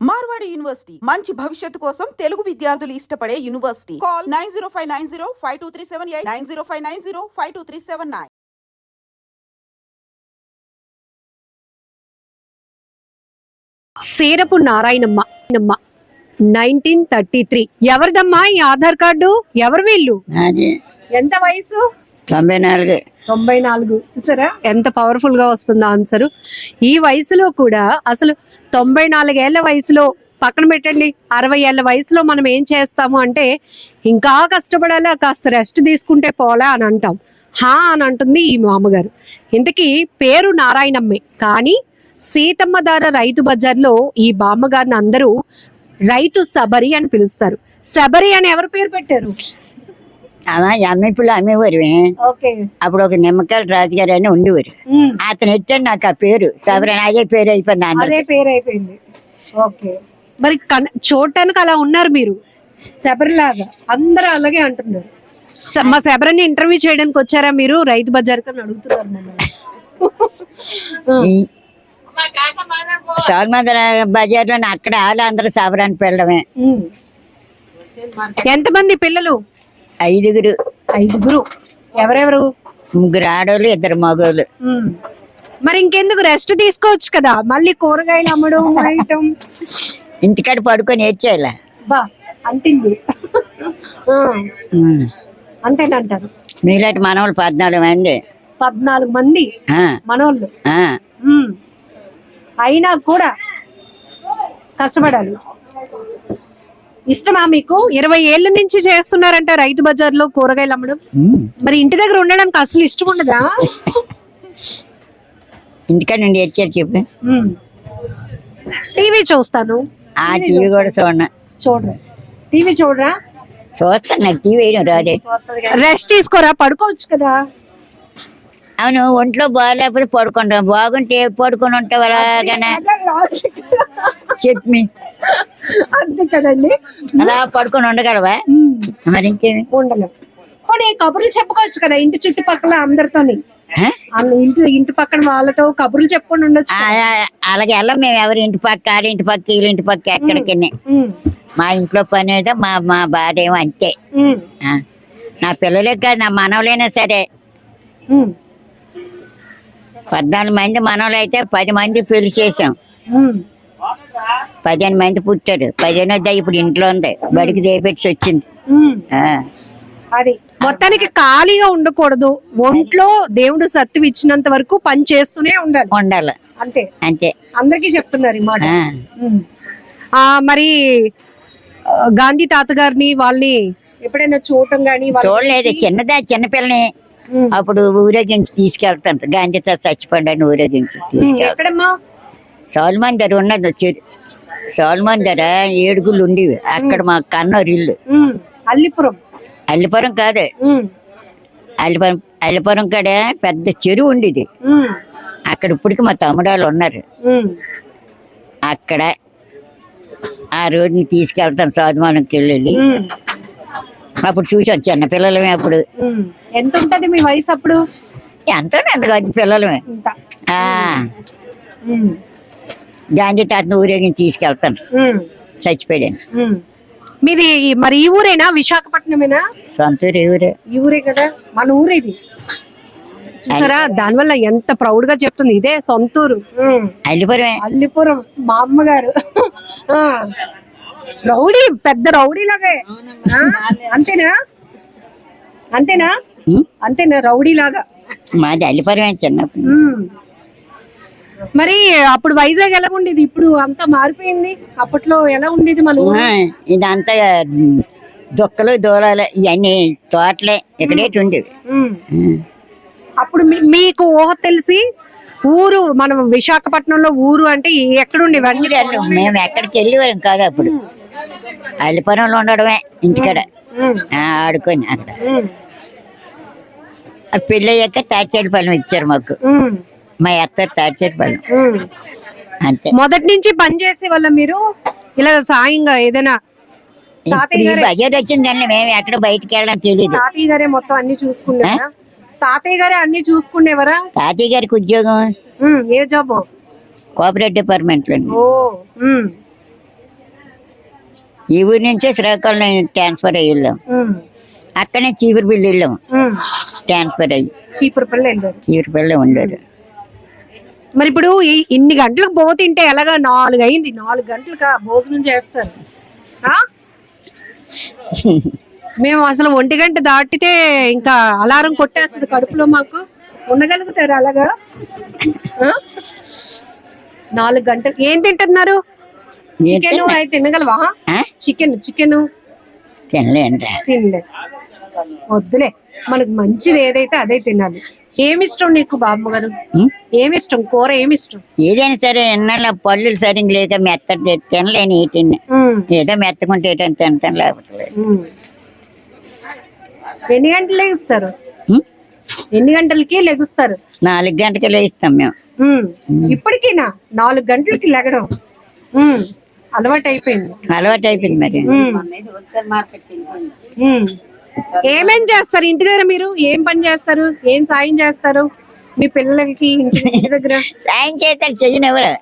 Marwadi university మంచి భవిష్యత్తు కోసం తెలుగు విద్యార్థులు ఇష్టపడే యూనివర్సిటీ. కాల్ 9059052378 9059052379. సేరపు నారాయణమ్మ 1933. ఎవరిదమ్మా ఈ ఆధార్ కార్డు? ఎవరు వీళ్ళు? ఎంత వయసు? 94. చూసారా ఎంత పవర్ఫుల్ గా వస్తుందో ఆన్సర్. ఈ వయసులో కూడా అసలు 94 ఏళ్ల వయసులో పక్కన పెట్టండి, 60 ఏళ్ల వయసులో మనం ఏం చేస్తాము అంటే ఇంకా కష్టపడాలా, కాస్త రెస్ట్ తీసుకుంటే పోలా అని అంటాం. హా అని అంటుంది ఈ మామగారు. ఇంతకీ పేరు నారాయణమ్మే, కానీ సీతమ్మధార రైతు బజార్లో ఈ బామ్మగారిని అందరూ రైతు శబరి అని పిలుస్తారు. శబరి అని ఎవరు పేరు పెట్టారు? అమ్మేపులు అమ్మేవారు. అప్పుడు ఒక నిమ్మకాయల రాజుగారు అని ఉండేవారు. అతను ఎట్టాడు నాకు ఆ పేరు శబరి, అదే పేరు అయిపోయింది. అదే పేరు అయిపోయింది. ఓకే, మరి చూడటానికి అలా ఉన్నారు మీరు, శబరిలాగా అందరూ అలాగే అంటున్నారు. మా శబరిని ఇంటర్వ్యూ చేయడానికి వచ్చారా మీరు రైతు బజార్ అని అడుగుతున్నారు. సౌరమందర బజార్ లో అక్కడ వాళ్ళు అందరూ శబరాన్ని పెళ్ళడమే. ఎంతమంది పిల్లలు? 5. ఎవరెవరు? 3 ఆడోళ్ళు, 2 మగోళ్ళు. మరి ఇంకెందుకు రెస్ట్ తీసుకోవచ్చు కదా, మళ్ళీ కూరగాయలు అమ్మడం వేయటం. ఇంటికాడ పడుకొని ఏడ్చేయాల బా అంటింది. అంతేనంటారు. మీలాంటి మనవాళ్ళు 14 మంది. 14 మంది మనోళ్ళు. అయినా కూడా కష్టపడాలి. ఇష్టమా మీకు? 20 ఏళ్ల నుంచి చేస్తున్నారంట రైతు బజార్ లో కూరగాయలు అమ్మడం. మరి ఇంటి దగ్గర ఉండడానికి అసలు ఇష్టం ఉండదా? ఇంటికాడ నుండి వచ్చారు చెప్పి. టీవీ చూస్తాను. టీవీ కూడా చూడరా? టీవీ చూడరా? చూస్తాను, నాకు టీవీ వేయడం రాదే. రెస్ట్ తీసుకోరా, పడుకోవచ్చు కదా. అవును, ఒంట్లో బాగాలేకపోతే పడుకుంటాం, బాగుంటే పడుకొని ఉంటావు అలాగనే చెప్పి. అంతే కదండి, అలా పడుకొని ఉండగలవా? మరి ఇంకేమి ఉండలేవు. కబుర్లు చెప్పుకోవచ్చు కదా ఇంటి చుట్టుపక్కల అందరితోని, ఇంటి పక్కన వాళ్ళతో కబుర్లు చెప్పుకొని ఉండొచ్చు. అలాగే వెళ్ళం మేము, ఎవరి ఇంటి పక్క వాళ్ళ ఇంటి పక్క వీళ్ళ ఇంటి పక్క ఎక్కడికి. మా ఇంట్లో పని ఏదో మా బాధ ఏమో అంతే. నా పిల్లలే కాదు, నా మనవలైనా సరే. 14 మంది మనవలు అయితే 10 మంది పెళ్లి చేసాం. 15 మంది పుట్టారు. 15 ఇప్పుడు ఇంట్లో ఉంది, బడికి చేపెట్టి వచ్చింది. అది మొత్తానికి ఖాళీగా ఉండకూడదు, ఒంట్లో దేవుడు సత్తు ఇచ్చినంత వరకు పని చేస్తూనే ఉండాలి. అంతే అంతే అందరికీ చెప్తున్నారు ఈ మాట. మరి గాంధీ తాత గారిని వాళ్ళని ఎప్పుడైనా చూడటం గానీ? చూడలేదు, చిన్నపిల్లని అప్పుడు ఊరేగించి తీసుకెళ్తాను. గాంధీ తాత చచ్చిపోండి ఊరేగించి తీసుకెళ్తాను. సోల్మందర్ ఉన్నది, సోల్మందర 7 గుళ్ళు ఉండేవి అక్కడ. మా కన్నూరు ఇల్లు అల్లిపురం కాదు, అల్లిపురం కాడ పెద్ద చెరువు ఉండేది అక్కడ. ఇప్పటికి మా తమ్ముడాళ్ళు ఉన్నారు అక్కడ. ఆ రోడ్ని తీసుకెళ్తాను సోదమానంకి వెళ్ళి. అప్పుడు చూసాం చిన్నపిల్లలమే. అప్పుడు ఎంత ఉంటది మీ వయసు అప్పుడు? ఎంత పిల్లలమే. గాంధీ తాతను ఊరేగించి తీసుకెళ్తాను, చచ్చిపోయాను. మీది మరి ఈ ఊరేనా, విశాఖపట్నమేనా? సొంత ఊరే. ఈ ఊరే కదా, మన ఊరే ఇది. చూసారా, దానివల్ల ఎంత ప్రౌడ్ గా చెప్తుంది, ఇదే సొంతూరు. అల్లిపురం మా అమ్మగారు. రౌడీ, పెద్ద రౌడీ లాగే. అంతేనా రౌడీ లాగా? మాది అల్లిపురమే చిన్నప్పుడు. మరి అప్పుడు వైజాగ్ ఎలా ఉండేది? ఇప్పుడు అంతా మారిపోయింది. అప్పట్లో ఎలా ఉండేది మన ఊరు? ఇదంతా దుక్కలు దూలాలు ఇవన్నీ తోటలే ఇక్కడేటి ఉండేది. అప్పుడు మీకు ఊహ తెలిసి ఊరు, మనం విశాఖపట్నంలో ఊరు అంటే ఎక్కడుండేవి? మేము ఎక్కడికి వెళ్ళేవారం కాదు అప్పుడు, అల్లిపురంలో ఉండడమే ఇంటికాడ ఆడుకొని. అక్కడ పెళ్ళి అయ్యాక తాచేడుపల్లి ఇచ్చారు మాకు, మా అత్త తాచేడుపల్లి. అంతే. మొదటి నుంచి పని చేసే వాళ్ళ మీరు ఇలా సాయంగా ఏదైనా? బజార్ వచ్చింది కానీ మేము ఎక్కడ బయటకు వెళ్ళడం తెలియదు. తాతయ్య గారే మొత్తం అన్ని చూసుకునేవారా? తాతయ్య గారే అన్ని చూసుకునేవారా? తాతయ్య గారికి ఉద్యోగం. ఏ జాబ్? కోఆపరేటివ్ డిపార్ట్మెంట్లో. ఓ ఉమ్, ఈ ఊరి నుంచే శ్రీకాకుళం ట్రాన్స్ఫర్ అయ్యి వెళ్ళాం. ఉమ్, అక్కడనే చీపురుపల్లి వెళ్ళాం ఉమ్. ట్రాన్స్ఫర్ అయ్యి. చీపురుపల్లి వెళ్ళారు. చీపురుపల్లి ఉండేది. మరి ఇప్పుడు ఇన్ని గంటలకు బో తింటే ఎలాగా? 4 అయింది, 4 గంటలకు భోజనం చేస్తారు. ఆ? మేము అసలు 1 గంట దాటితే ఇంకా అలారం కొట్టేస్తుంది కడుపులో. మాకు ఉండగలుగుతారు అలాగా? 4 గంటలు ఏం తింటున్నారు? చికెన్ అయితే తినగలవా? చికెన్ తినలేండి. తినలే, వద్దులే. మనకు మంచిది ఏదైతే అదే తినాలి. ఏమిష్టం నీకు బాబు గారు? ఏమిష్టం కూర? ఏమిష్టం? ఏదైనా సరే ఎన్నాళ్ళ పళ్ళు సరిగ్గా లేక మెత్త తినలేని తిన్న ఏదో మెత్తకుంటే ఏటని తింటాం లేకపోతే. ఎన్ని గంటలు లెగుస్తారు? ఎన్ని గంటలకి లెగుస్తారు? 4 గంటలకి లేస్తాం మేము. ఇప్పటికీనా 4 గంటలకి లెగడం అలవాటు అయిపోయింది. మరి. ఏమేం చేస్తారు ఇంటి దగ్గర? మీరు ఏం పని చేస్తారు? ఏం సాయం చేస్తారు మీ పిల్లలకి ఇంటి దగ్గర? సాయం చేస్తారు, చెయ్యనెవరు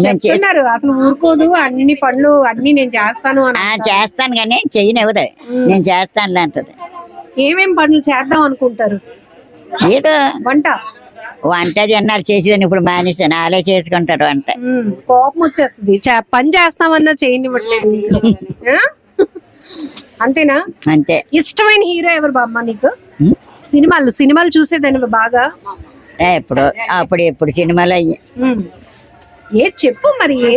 చెప్తున్నారు అసలు ఊరుకోదు, అన్ని పనులు అన్ని నేను చేస్తాను అని. చేస్తాను కానీ చెయ్యనెవరు, నేను చేస్తాను అంటది. ఏమేం పనులు చేద్దాం అనుకుంటారు? ఏదో వంట ఎన్నాళ్ళు చేసేదని ఇప్పుడు మానేసాను, అలా చేసుకుంటారు వంట. కోపం వచ్చేస్తుంది. పని చేస్తామన్నా చేయనివ్వట్లేదు. అంతేనా? అంతే. ఇష్టమైన హీరో ఎవరు బామ్మ నీకు? సినిమాలు చూసేదాన్ని బాగా? ఎప్పుడు సినిమాలు అయ్యి. ఏ చెప్పు మరి, ఏ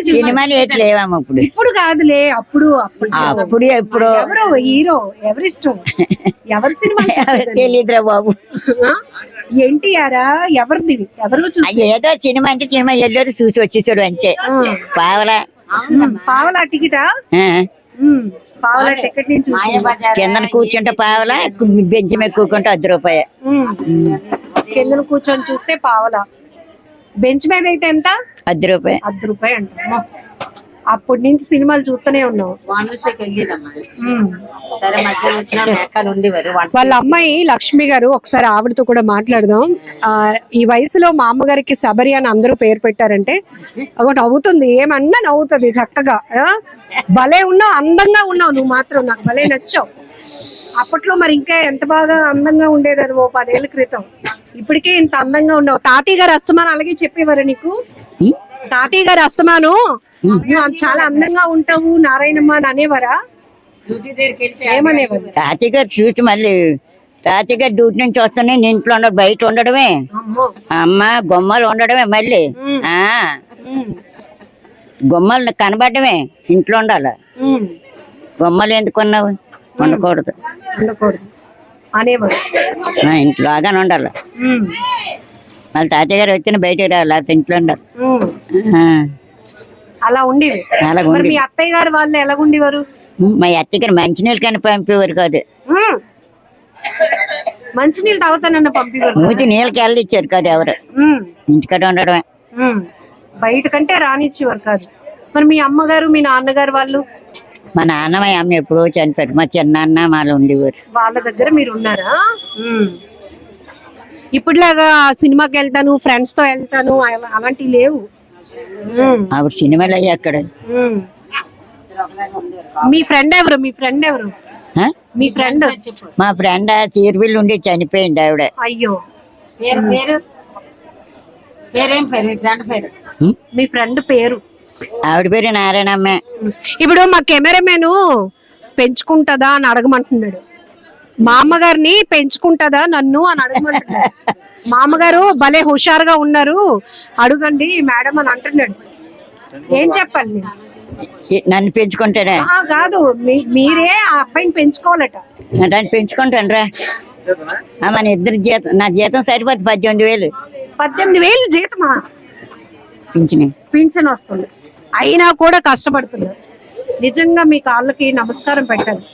సినిమాలు ఏట్లేవమ్మా ఇప్పుడు? ఇప్పుడు కాదులే, అప్పుడు ఎప్పుడు ఎవరు హీరో? ఎవరిష్టం? ఎవరి సినిమా తెలీదురా బాబు. ఎన్టీఆరా? ఎవరిది? ఎవరు? ఏదో సినిమా అంటే సినిమా వెళ్ళారు చూసి వచ్చేసాడు అంతే. పావలా టికెటా? పావలా టికెట్ నుంచి కింద కూర్చుంటే పావలా, బెంచ్ మీద కూర్చుంటే 10 రూపాయలు. కింద కూర్చొని చూస్తే పావలా, బెంచ్ మీద అయితే ఎంత? 10 రూపాయలు. 10 రూపాయలు అంట. అప్పటి నుంచి సినిమాలు చూస్తూనే ఉన్నావు. వాళ్ళ అమ్మాయి లక్ష్మి గారు, ఒకసారి ఆవిడతో కూడా మాట్లాడదాం. ఈ వయసులో మా అమ్మగారికి శబరి అని అందరూ పేరు పెట్టారంటే ఒకటి నవ్వుతుంది, ఏమన్నా నవ్వుతుంది చక్కగా. భలే ఉన్నావు, అందంగా ఉన్నావు. నువ్వు మాత్రం నాకు భలే నచ్చావు. అప్పట్లో మరి ఇంకా ఎంత బాగా అందంగా ఉండేదని 10 ఏళ్ల క్రితం. ఇప్పటికే ఇంత అందంగా ఉన్నావు. తాతయ్య గారు అస్తమానం అలాగే చెప్పేవారు నీకు? తాతయ్య గారు అస్తమాను నువ్వు చాలా అందంగా ఉంటావు నారాయణమ్మ అని అనేవారా? ఏమనేవారు? తాతయ్య గారు చూసి మళ్ళీ తాతయ్య గారు డ్యూటీ నుంచి వస్తానే నేను ఇంట్లో ఉండదు, బయట ఉండడమే. అమ్మ గుమ్మలు ఉండడమే, మళ్ళీ గుమ్మలు కనబడమే, ఇంట్లో ఉండాలి. గుమ్మలు ఎందుకున్నావు? ఉండకూడదు అనేవారు. ఇంట్లోగానే ఉండాలి. మళ్ళీ తాతయ్య గారు వచ్చిన బయటకు రావాలి, లేకపోతే ఇంట్లో ఉండాలి. అలా ఉండేవి. మీ అత్తయ్య గారు వాళ్ళు ఎలా ఉండేవారు? మా అత్తయ్య గారు మంచినీళ్ళు కానీ పంపేవారు కాదు. మంచినీళ్ళు తాగుతానన్న పంపేవారు. మూతి నీళ్ళకి వెళ్ళిచ్చారు కాదు ఎవరు, ఇంటికాడ ఉండడమే. బయట కంటే రానిచ్చేవారు కాదు. మరి మీ అమ్మగారు మీ నాన్నగారు వాళ్ళు? మా నాన్న మా అమ్మ ఎప్పుడో చనిపోయారు. మా చిన్నాన్న వాళ్ళు ఉండేవారు. వాళ్ళ దగ్గర మీరు ఉన్నారా? ఇప్పుడులాగా సినిమాకి వెళ్తాను, ఫ్రెండ్స్ తో వెళ్తాను అలాంటివి లేవు. అప్పుడు సినిమాలు అయ్యి అక్కడ. మీ ఫ్రెండ్ ఎవరు? మీ ఫ్రెండ్? మా ఫ్రెండ్ చీరబిల్లు ఉండి చనిపోయింది ఆవిడ. అయ్యో, మీ ఫ్రెండ్ పేరు? ఆవిడ పేరు నారాయణమ్మే. ఇప్పుడు మా కెమెరామెన్ పెంచుకుంటదా అని అడగమంటున్నాడు. మా అమ్మగారిని పెంచుకుంటదా నన్ను అని అడగమంటున్నాడు. మా అమ్మగారు భలే హుషారుగా ఉన్నారు, అడగండి మేడం అని అంటున్నాడు. ఏం చెప్పాలి? నన్ను పెంచుకుంటాడా? కాదు, మీరే ఆ అబ్బాయిని పెంచుకోవాలట. దాన్ని పెంచుకుంటాను రా. మన ఇద్దరు జీతం, నా జీతం సరిపోతుంది 18,000. 18,000 జీతమా? పింఛన్ వస్తుంది, అయినా కూడా కష్టపడుతున్నారు. నిజంగా మీ కాళ్ళకి నమస్కారం పెట్టాలి.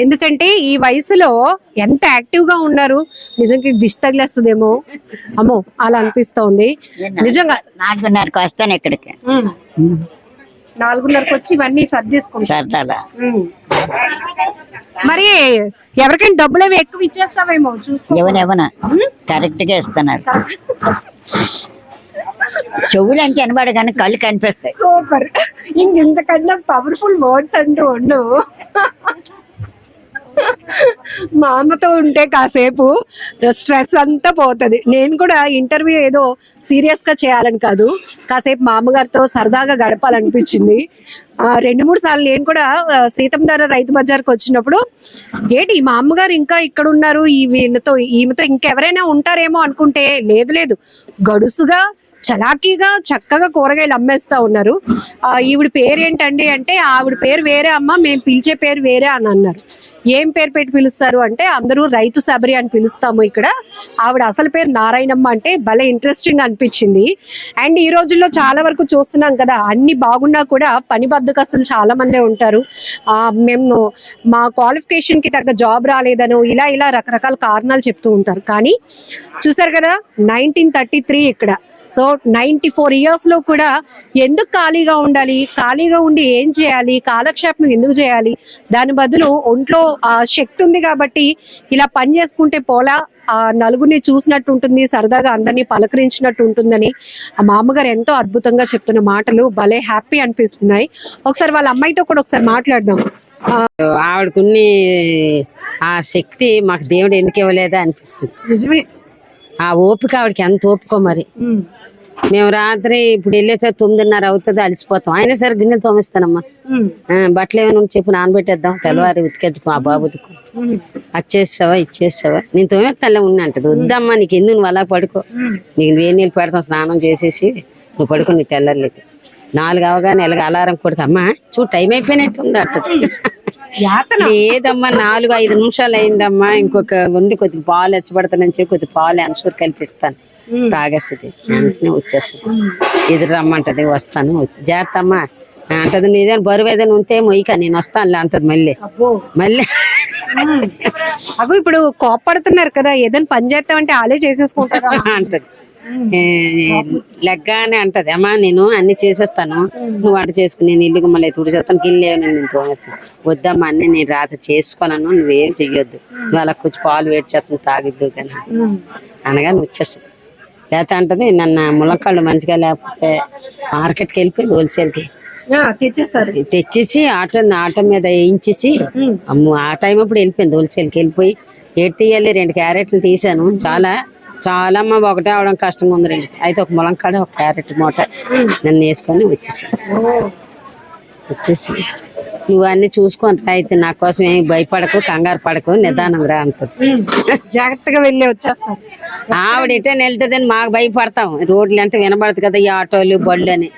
ఎందుకంటే ఈ వయసులో ఎంత యాక్టివ్ గా ఉన్నారు. నిజంగా దిష్టి తగిలేస్తుందేమో, అమ్మో అలా అనిపిస్తోంది. నిజంగా 4:30కి వస్తాను ఇక్కడికి. 4:30కి వచ్చి ఇవన్నీ సర్దేసుకుంటా. మరి ఎవరికైనా డబ్బులు అవి ఎక్కువ ఇచ్చేస్తావేమో చూసుకో. కరెక్ట్ గా ఇస్తున్నారు. చెవులు అంటే అనబడ కానీ కళ్ళు కనిపిస్తాయి. సూపర్. ఇంతకన్నా పవర్ఫుల్ వర్డ్స్ అంటూ ఉండవు. మా అమ్మతో ఉంటే కాసేపు స్ట్రెస్ అంతా పోతుంది. నేను కూడా ఇంటర్వ్యూ ఏదో సీరియస్ గా చేయాలని కాదు, కాసేపు మా అమ్మగారితో సరదాగా గడపాలనిపించింది. 2-3 సార్లు నేను కూడా సీతంధార రైతు బజార్కి వచ్చినప్పుడు ఏంటి మా అమ్మగారు ఇంకా ఇక్కడ ఉన్నారు, ఈమెతో ఇంకెవరైనా ఉంటారేమో అనుకుంటే లేదు, గడుసుగా చలాకీగా చక్కగా కూరగాయలు అమ్మేస్తా ఉన్నారు. ఈవిడ పేరు ఏంటండి అంటే, ఆవిడ పేరు వేరే అమ్మ, మేము పిలిచే పేరు వేరే అని అన్నారు. ఏం పేరు పెట్టి పిలుస్తారు అంటే, అందరూ రైతు శబరి అని పిలుస్తాము ఇక్కడ, ఆవిడ అసలు పేరు నారాయణమ్మ అంటే భలే ఇంట్రెస్టింగ్ అనిపించింది. అండ్ ఈ రోజుల్లో చాలా వరకు చూస్తున్నాం కదా, అన్ని బాగున్నా కూడా పని బద్దకస్తులు చాలా మందే ఉంటారు. మేము మా క్వాలిఫికేషన్ కి తగ్గ జాబ్ రాలేదనో ఇలా రకరకాల కారణాలు చెప్తూ ఉంటారు. కానీ చూసారు కదా 1933 ఇక్కడ. సో 94 years లో కూడా ఎందుకు ఖాళీగా ఉండాలి, ఖాళీగా ఉండి ఏం చేయాలి, కాలక్షేపం ఎందుకు చేయాలి, దాని బదులు ఒంట్లో శక్తి ఉంది కాబట్టి ఇలా పని చేసుకుంటే పోలా, నలుగురిని చూసినట్టు ఉంటుంది, సరదాగా అందరినీ పలకరించినట్టు ఉంటుందని మా అమ్మగారు ఎంతో అద్భుతంగా చెప్తున్న మాటలు భలే హ్యాపీ అనిపిస్తున్నాయి. ఒకసారి వాళ్ళ అమ్మాయితో కూడా ఒకసారి మాట్లాడదాం. ఆవిడకున్ని ఆ శక్తి మాకు దేవుడు ఎందుకు ఇవ్వలేదా అనిపిస్తుంది. నిజమే. ఆ ఓపిక ఆవిడకి ఎంత ఓపికో మరి. మేము రాత్రి ఇప్పుడు వెళ్ళేసరికి 9:30 అవుతుంది, అలసిపోతాం. అయినా సరే గిన్నెలు తోమిస్తానమ్మా, బట్టలు ఏమైనా చెప్పి నానబెట్టేద్దాం, తెల్లవారి ఉతికేద్దాం ఆ బాబుదికు, అది చేసావా ఇది చేసావా, నేను తోమేస్తానులే ఉన్నా అంటది. వద్దమ్మా నీకు ఎందుకు, నువ్వు అలా పడుకో, నీకు వేడి నీళ్ళు పెడతాం, స్నానం చేసేసి నువ్వు పడుకో, నీకు తెల్లర్లేదు. 4 అవగానే ఎలాగ అలారం కొడతా, అమ్మా చూడు టైం అయిపోయినట్టుంది అంటది. లేదమ్మా 4-5 నిమిషాలు అయిందమ్మా, ఇంకొక ఉండి కొద్దిగా పాలు ఎచ్చబడతానని చెప్పి కొద్ది పాలు అన్షూర్ కల్పిస్తాను, తాగేస్తుంది, వెంటనే వచ్చేస్తుంది. ఎదురు రమ్మంటది, వస్తాను, జాగ్రత్త అమ్మా అంటది. ఏదైనా బరువు ఏదైనా ఉంటే మొయ్యక నేను వస్తానులే అంటది. మళ్ళీ అగో ఇప్పుడు కోపడుతున్నారు కదా, ఏదైనా పని చేస్తామంటే ఆలే చేసేసుకుంటారా అంటది. లెగ్గానే అంటది, అమ్మా నేను అన్ని చేసేస్తాను, నువ్వు అటు చేసుకుని నేను ఇల్లు మళ్ళీ తుడిచేస్తాను, గిల్లు నేను తోమేస్తాను. వద్దమ్మా అన్ని నేను రాత్రి చేసుకోను, నువ్వేం చెయ్యొద్దు, నువ్వు అలా కొంచెం పాలు వేడి చేస్తాను తాగిద్దు కానీ అనగా నువ్వు వచ్చేస్తుంది. లేకపోతే అంటది నన్ను ములక్కాళ్ళు మంచిగా లేకపోతే మార్కెట్కి వెళ్ళిపోయి హోల్సేల్కి తెచ్చేసి ఆటో మీద వేయించేసి ఆ టైం అప్పుడు వెళ్ళిపోయింది. హోల్సేల్కి వెళ్ళిపోయి ఏడు తీయాలి, 2 క్యారెట్లు తీసాను. చాలా అమ్మ ఒకటే అవడం కష్టంగా ఉంది, 2 అయితే ఒక ములంకాడ ఒక క్యారెట్ మూట నన్ను వేసుకొని వచ్చేసి నువ్వు అన్ని చూసుకొని అయితే నా కోసం ఏమి భయపడకు, కంగారు పడకు, నిదానం రా అంటుంది. జాగ్రత్తగా వెళ్ళి వచ్చేస్తాం. ఆవిడ ఎటైనా వెళ్తుందని మాకు భయపడతాం, రోడ్లు అంటే వినబడదు కదా ఈ ఆటోలు బళ్ళు అని.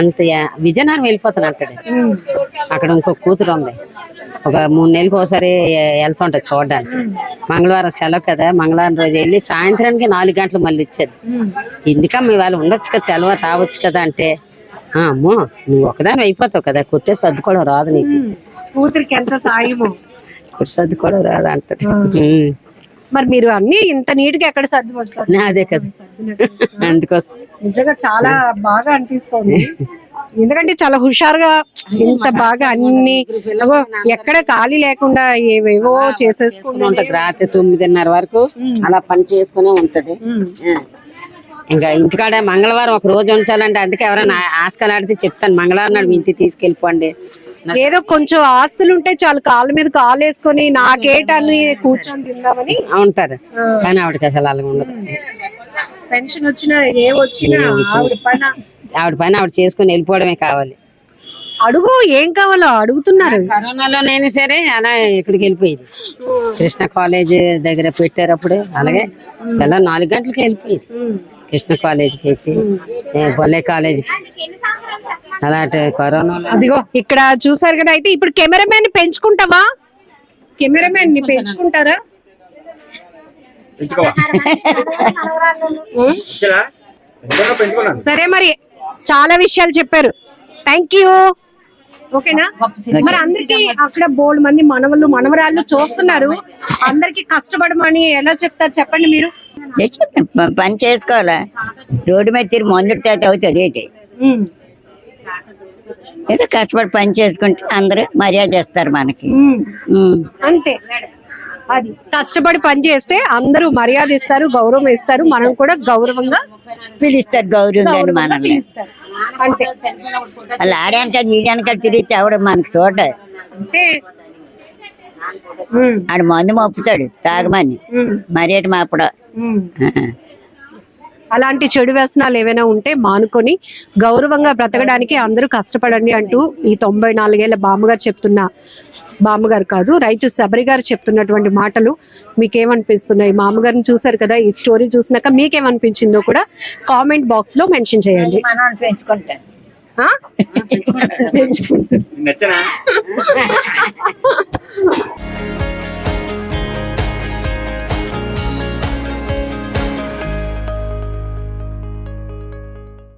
ఎంత విజయనగరం వెళ్ళిపోతాను అంటది. అక్కడ ఇంకో కూతురు ఉంది, ఒక 3 నెలలకు ఒకసారి వెళ్తుంటది చూడడానికి. మంగళవారం సెలవు కదా, మంగళవారం రోజు వెళ్ళి సాయంత్రానికి 4 గంటలు మళ్ళీ వచ్చేది. ఎందుకమ్మా ఇవాళ ఉండొచ్చు కదా, తెల్లవారు రావచ్చు కదా అంటే, అమ్మో నువ్వు ఒకదాని అయిపోతావు కదా, కొట్టే సర్దుకోవడం రాదు నీకు, కూతురికి ఎంత సాయమో, కొట్టి సర్దుకోవడం రాదు అంటది. మరి మీరు అన్ని ఇంత నీట్ గా ఎక్కడ సర్దుపడతారు? అదే కదా, అందుకోసం నిజంగా చాలా బాగా అనిపిస్తుంది. ఎందుకంటే చాలా హుషారుగా ఇంత బాగా అన్ని ఎక్కడ ఖాళీ లేకుండా ఏవేవో చేసేసుకుంటూ ఉంటది. రాత్రి 9:30 వరకు అలా పని చేసుకునే ఉంటది. ఇంకా ఇంటికాడ మంగళవారం ఒక రోజు ఉంచాలంటే, అందుకే ఎవరైనా ఆస్కలు ఆడితే చెప్తాను, మంగళవారం నాడు మీ ఇంటికి తీసుకెళ్ళిపోండి. ఏదో కొంచెం ఆస్తులు ఉంటే చాలు, కాళ్ళ మీద కాలు వేసుకొని నాకేటని కూర్చొని తిందామని ఉంటారు. కానీ ఆవిడకి అసలు అలా ఉండదు. పెన్షన్ వచ్చినా ఏ వచ్చినా ఆవిడ పని ఆవిడ చేసుకుని వెళ్ళిపోవడమే కావాలి. అడుగు ఏం కావాలో అడుగుతున్నారు. కరోనాలోనైనా సరే అలా ఇక్కడికి వెళ్ళిపోయేది. కృష్ణ కాలేజ్ దగ్గర పెట్టారు అప్పుడు, అలాగే తెల్ల 4 గంటలకి వెళ్ళిపోయేది కృష్ణ కాలేజీకి, అయితే బొల్లే కాలేజీకి. అలాంటి కరోనాలో అదిగో ఇక్కడ చూసారు కదా. అయితే ఇప్పుడు కెమెరామెన్ ని పెంచుకుంటావా? కెమెరామెన్ ని పెంచుకుంటారా? సరే మరి చాలా విషయాలు చెప్పారు, థ్యాంక్ యూ. ఓకేనా? మరి అందరికి అక్కడ బోల్డ్ మంది మనవళ్ళు మనవరాళ్ళు చూస్తున్నారు, అందరికి కష్టపడమని ఎలా చెప్తారు చెప్పండి మీరు. పని చేసుకోవాలా, రోడ్డు మీద తిరిగి మందు తాత అవుతుంది ఏంటి, ఏదో కష్టపడి పని చేసుకుంటే అందరూ మర్యాద చేస్తారు మనకి. అంతే. అది కష్టపడి పని చేస్తే అందరూ మర్యాద ఇస్తారు, గౌరవం ఇస్తారు, మనం కూడా గౌరవంగా పిలుస్తారు గౌరవంగా మనల్ని. పిలుస్తారు. అంతే. వాళ్ళు ఆడాక ఈడాక తిరిగితే ఎవడు మనకు చూడ. అంటే ఆడు మందు మప్పుతాడు తాగమని, మరేటి మాపడ. అలాంటి చెడు వ్యసనాలు ఏవైనా ఉంటే మానుకొని గౌరవంగా బ్రతకడానికి అందరూ కష్టపడండి అంటూ ఈ 94 ఏళ్ల బామ్మగారు చెప్తున్న, బామ్మగారు కాదు రైతు శబరి గారు చెప్తున్నటువంటి మాటలు మీకేమనిపిస్తున్నాయి? మామగారిని చూసారు కదా, ఈ స్టోరీ చూసినాక మీకేమనిపించిందో కూడా కామెంట్ బాక్స్ లో మెన్షన్ చేయండి. మనం పెంచుకుంటాం. ఆ?